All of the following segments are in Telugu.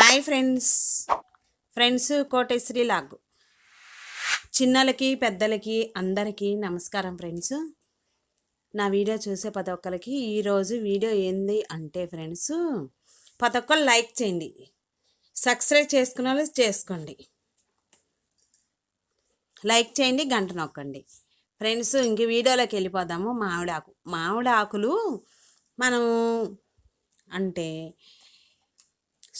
హాయ్ ఫ్రెండ్స్ కోటేశ్వరి లాగు చిన్నలకి పెద్దలకి అందరికీ నమస్కారం ఫ్రెండ్స్. నా వీడియో చూసే ప్రతి ఒక్కరికి ఈరోజు వీడియో ఏంది అంటే ఫ్రెండ్స్, ప్రతి ఒక్కరు లైక్ చేయండి, సబ్స్క్రైబ్ చేసుకున్న వాళ్ళు చేసుకోండి, లైక్ చేయండి, గంట నొక్కండి ఫ్రెండ్స్. ఇంక వీడియోలోకి వెళ్ళిపోదాము. మామిడి ఆకులు మనము అంటే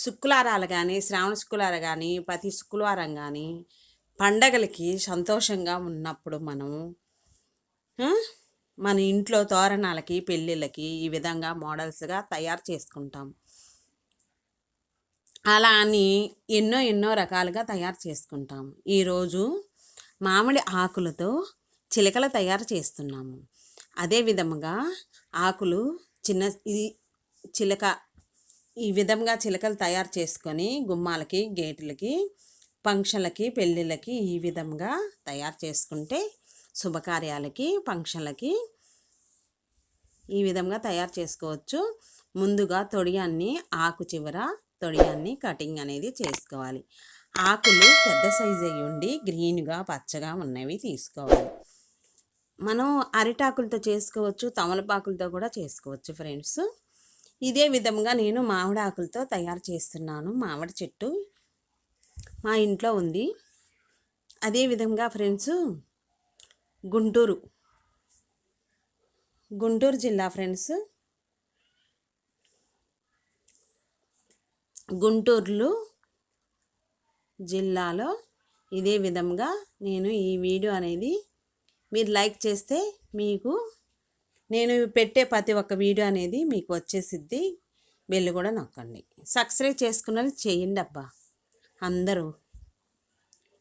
శుక్రవారాలు కానీ శ్రావణ శుక్రవారం కానీ ప్రతి శుక్రవారం కానీ పండగలకి సంతోషంగా ఉన్నప్పుడు మనం మన ఇంట్లో తోరణాలకి పెళ్ళిళ్ళకి ఈ విధంగా మోడల్స్గా తయారు చేసుకుంటాం. అలా అని ఎన్నో రకాలుగా తయారు చేసుకుంటాం. ఈరోజు మామిడి ఆకులతో చిలకలు తయారు చేస్తున్నాము. అదే విధముగా ఆకులు చిలక ఈ విధంగా చిలకలు తయారు చేసుకొని గుమ్మాలకి గేట్లకి ఫంక్షన్లకి పెళ్ళిళ్ళకి ఈ విధంగా తయారు చేసుకుంటే శుభకార్యాలకి ఫంక్షన్లకి ఈ విధంగా తయారు చేసుకోవచ్చు. ముందుగా తొడియాన్ని ఆకు చివర తొడియాన్ని కటింగ్ అనేది చేసుకోవాలి. ఆకులు పెద్ద సైజు అయ్యి ఉండి గ్రీన్గా పచ్చగా ఉన్నవి తీసుకోవాలి. మనం అరిటాకులతో చేసుకోవచ్చు, తమలపాకులతో కూడా చేసుకోవచ్చు ఫ్రెండ్స్. ఇదే విధంగా నేను మామిడి ఆకులతో తయారు చేస్తున్నాను. మామిడి చెట్టు మా ఇంట్లో ఉంది. అదే విధంగా ఫ్రెండ్స్ గుంటూరు జిల్లా ఫ్రెండ్స్, గుంటూరు జిల్లాలో ఇదే విధంగా నేను ఈ వీడియో అనేది మీరు లైక్ చేస్తే మీకు నేను పెట్టే ప్రతి ఒక్క వీడియో అనేది మీకు వచ్చేసిద్ది. బెల్ కూడా నొక్కండి, సబ్స్క్రైబ్ చేసుకున్నది చేయండి అబ్బా. అందరూ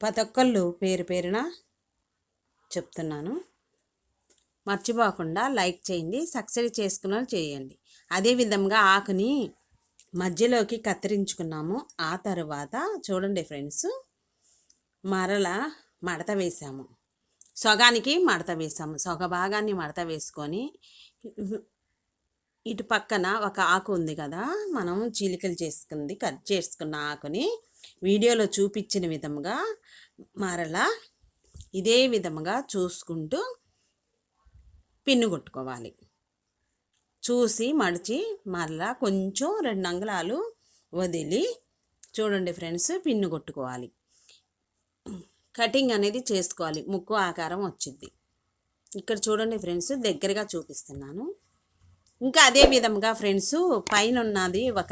ప్రతి ఒక్కళ్ళు పేరున చెప్తున్నాను, మర్చిపోకుండా లైక్ చేయండి, సబ్స్క్రైబ్ చేసుకున్నది చేయండి. అదేవిధంగా ఆకుని మధ్యలోకి కత్తిరించుకున్నాము. ఆ తర్వాత చూడండి ఫ్రెండ్స్, మడత వేసాము. సగానికి మడత వేసాము. సగ భాగాన్ని మడత వేసుకొని ఇటు పక్కన ఒక ఆకు ఉంది కదా, మనం చీలికలు కట్ చేసుకున్న ఆకుని వీడియోలో చూపించిన విధంగా ఇదే విధంగా చూసుకుంటూ పిన్ను కొట్టుకోవాలి. చూసి మడిచి కొంచెం 2 అంగుళాలు వదిలి చూడండి ఫ్రెండ్స్, పిన్ను కొట్టుకోవాలి. కటింగ్ అనేది చేసుకోవాలి. ముక్కు ఆకారం వచ్చింది. ఇక్కడ చూడండి ఫ్రెండ్స్, దగ్గరగా చూపిస్తున్నాను. ఇంకా అదే విధంగా ఫ్రెండ్స్ పైన ఉన్నది ఒక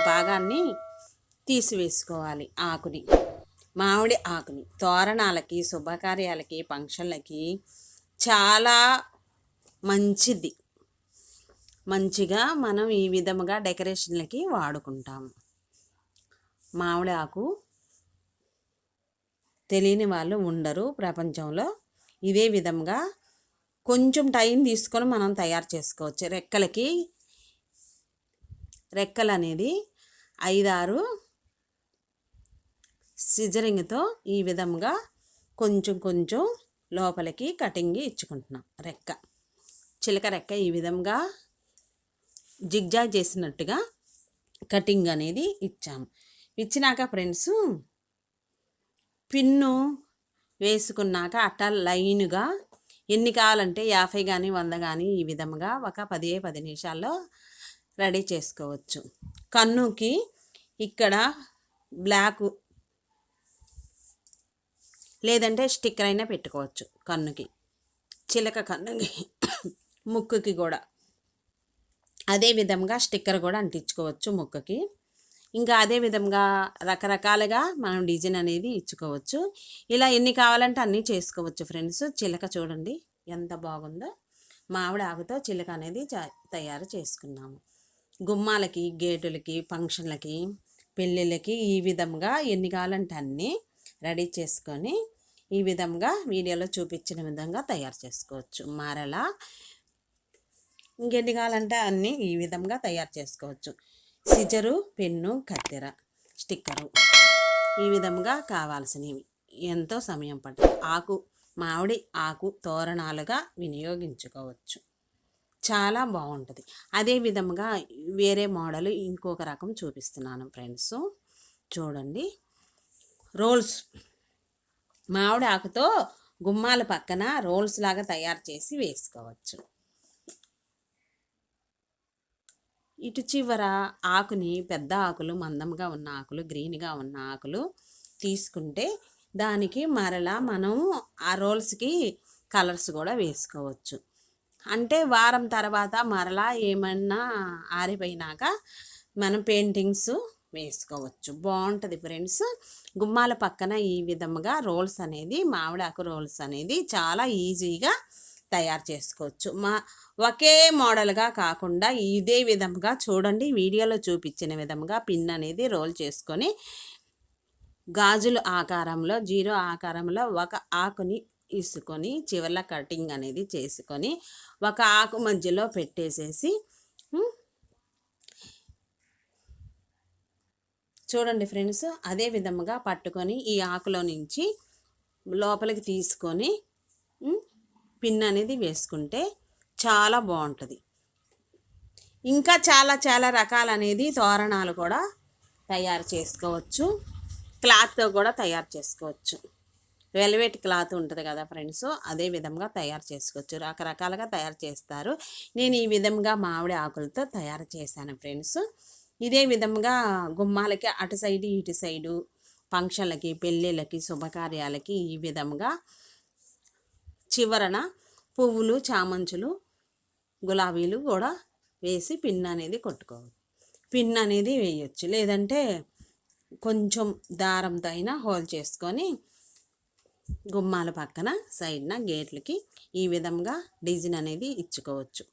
భాగాన్ని తీసివేసుకోవాలి. మామిడి ఆకుని తోరణాలకి శుభకార్యాలకి ఫంక్షన్లకి చాలా మంచిగా మనం ఈ విధముగా డెకరేషన్లకి వాడుకుంటాము. మామిడి ఆకు తెలియని వాళ్ళు ఉండరు ప్రపంచంలో. ఇదే విధంగా కొంచెం టైం తీసుకొని మనం తయారు చేసుకోవచ్చు. రెక్కలు అనేది 5-6 సిజరింగ్తో ఈ విధంగా కొంచెం లోపలికి కటింగ్ ఇచ్చుకుంటున్నాం. చిలక రెక్క ఈ విధంగా జిగ్జాగ్ చేసినట్టుగా కటింగ్ అనేది ఇచ్చాము. ఇచ్చినాక ఫ్రెండ్స్ పిన్ను వేసుకున్నాక అట్టా లైన్గా ఎన్ని కావాలంటే 50 కానీ 100 కానీ ఈ విధంగా ఒక 10 నిమిషాల్లో రెడీ చేసుకోవచ్చు. కన్నుకి ఇక్కడ బ్లాక్ లేదంటే స్టిక్కర్ అయినా పెట్టుకోవచ్చు. కన్నుకి చిలక కన్నుకి ముక్కుకి కూడా అదే విధంగా స్టిక్కర్ కూడా అంటించుకోవచ్చు ముక్కుకి. ఇంకా అదే విధంగా రకరకాలుగా మనం డిజైన్ అనేది ఇచ్చుకోవచ్చు. ఇలా ఎన్ని కావాలంటే అన్నీ చేసుకోవచ్చు ఫ్రెండ్స్. చిలక చూడండి ఎంత బాగుందో. మామిడి ఆకుతో చిలక అనేది తయారు చేసుకున్నాము. గుమ్మాలకి గేటులకి ఫంక్షన్లకి పెళ్ళిళ్ళకి ఈ విధంగా ఎన్ని కావాలంటే అన్నీ రెడీ చేసుకొని ఈ విధంగా వీడియోలో చూపించిన విధంగా తయారు చేసుకోవచ్చు. ఇంకెన్ని కావాలంటే అన్నీ ఈ విధంగా తయారు చేసుకోవచ్చు. సిజరు, పెన్ను, కత్తెర, స్టిక్కరు ఈ విధంగా కావాల్సినవి. ఎంతో సమయం పడుతుంది. మామిడి ఆకు తోరణాలుగా వినియోగించుకోవచ్చు. చాలా బాగుంటుంది. అదే విధముగా వేరే మోడల్ ఇంకొక రకం చూపిస్తున్నాను ఫ్రెండ్స్. చూడండి, రోల్స్ మామిడి ఆకుతో గుమ్మాల పక్కన రోల్స్ లాగా తయారు చేసి వేసుకోవచ్చు. ఇటు చివర ఆకుని పెద్ద ఆకులు, మందంగా ఉన్న ఆకులు, గ్రీన్గా ఉన్న ఆకులు తీసుకుంటే దానికి మరలా మనం ఆ రోల్స్కి కలర్స్ కూడా వేసుకోవచ్చు. అంటే వారం తర్వాత మరలా ఏమన్నా ఆరిపోయినాక మనం పెయింటింగ్స్ వేసుకోవచ్చు. బాగుంటుంది ఫ్రెండ్స్. గుమ్మాల పక్కన ఈ విధముగా రోల్స్ అనేది, మామిడాకు రోల్స్ అనేది చాలా ఈజీగా తయారు చేసుకోవచ్చు. ఒకే మోడల్గా కాకుండా ఇదే విధంగా చూడండి, వీడియోలో చూపించిన విధంగా పిన్ అనేది రోల్ చేసుకొని గాజుల ఆకారంలో, జీరో ఆకారంలో ఒక ఆకుని తీసుకొని చివర్ల కటింగ్ అనేది చేసుకొని ఒక ఆకు మధ్యలో పెట్టేసేసి చూడండి ఫ్రెండ్స్, అదే విధముగా పట్టుకొని ఈ ఆకులో నుంచి లోపలికి తీసుకొని పిన్ అనేది వేసుకుంటే చాలా బాగుంటుంది. ఇంకా చాలా చాలా రకాల అనేది తోరణాలు కూడా తయారు చేసుకోవచ్చు. క్లాత్తో కూడా తయారు చేసుకోవచ్చు. వెల్వెట్ క్లాత్ ఉంటుంది కదా ఫ్రెండ్స్, అదే విధంగా తయారు చేసుకోవచ్చు. రకరకాలుగా తయారు చేస్తారు. నేను ఈ విధంగా మామిడి ఆకులతో తయారు చేశాను ఫ్రెండ్స్. ఇదే విధంగా గుమ్మాలకి అటు సైడు ఇటు సైడు ఫంక్షన్లకి, పెళ్ళిళ్ళకి, శుభకార్యాలకి ఈ విధంగా చివరన పువ్వులు, చామంచులు, గులాబీలు కూడా వేసి పిన్ అనేది కొట్టుకోవచ్చు. పిన్ అనేది వేయచ్చు. లేదంటే కొంచెం దారంతో అయినా హోల్ చేసుకొని గుమ్మాల పక్కన సైడ్న గేట్లకి ఈ విధంగా డిజైన్ అనేది ఇచ్చుకోవచ్చు.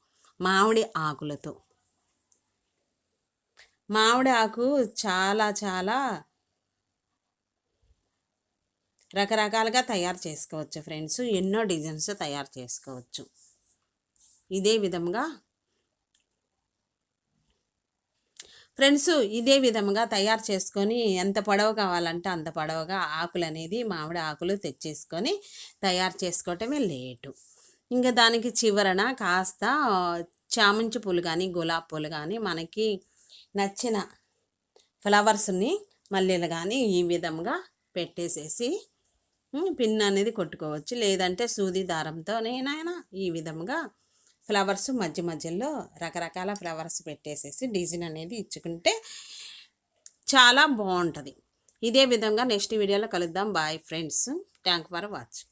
మామిడి ఆకులతో మామిడి ఆకు చాలా చాలా రకరకాలుగా తయారు చేసుకోవచ్చు ఫ్రెండ్స్. ఎన్నో డిజైన్స్ తయారు చేసుకోవచ్చు. ఇదే విధంగా ఫ్రెండ్స్, ఇదే విధంగా తయారు చేసుకొని ఎంత పొడవు కావాలంటే అంత పొడవుగా ఆకులు అనేది, మామిడి ఆకులు తెచ్చేసుకొని తయారు చేసుకోవటమే లేటు. ఇంకా దానికి చివరన కాస్త చామంతి పూలు కానీ, గులాబీ పూలు కానీ, మనకి నచ్చిన ఫ్లవర్స్ని, మల్లెలు కానీ ఈ విధంగా పెట్టేసేసి పిన్ అనేది కొట్టుకోవచ్చు. లేదంటే సూది దారంతోనైనా ఈ విధంగా ఫ్లవర్స్ మధ్య మధ్యలో రకరకాల ఫ్లవర్స్ పెట్టేసేసి డిజైన్ అనేది ఇచ్చుకుంటే చాలా బాగుంటుంది. ఇదే విధంగా నెక్స్ట్ వీడియోలో కలుద్దాం. Bye friends. Thank for watching.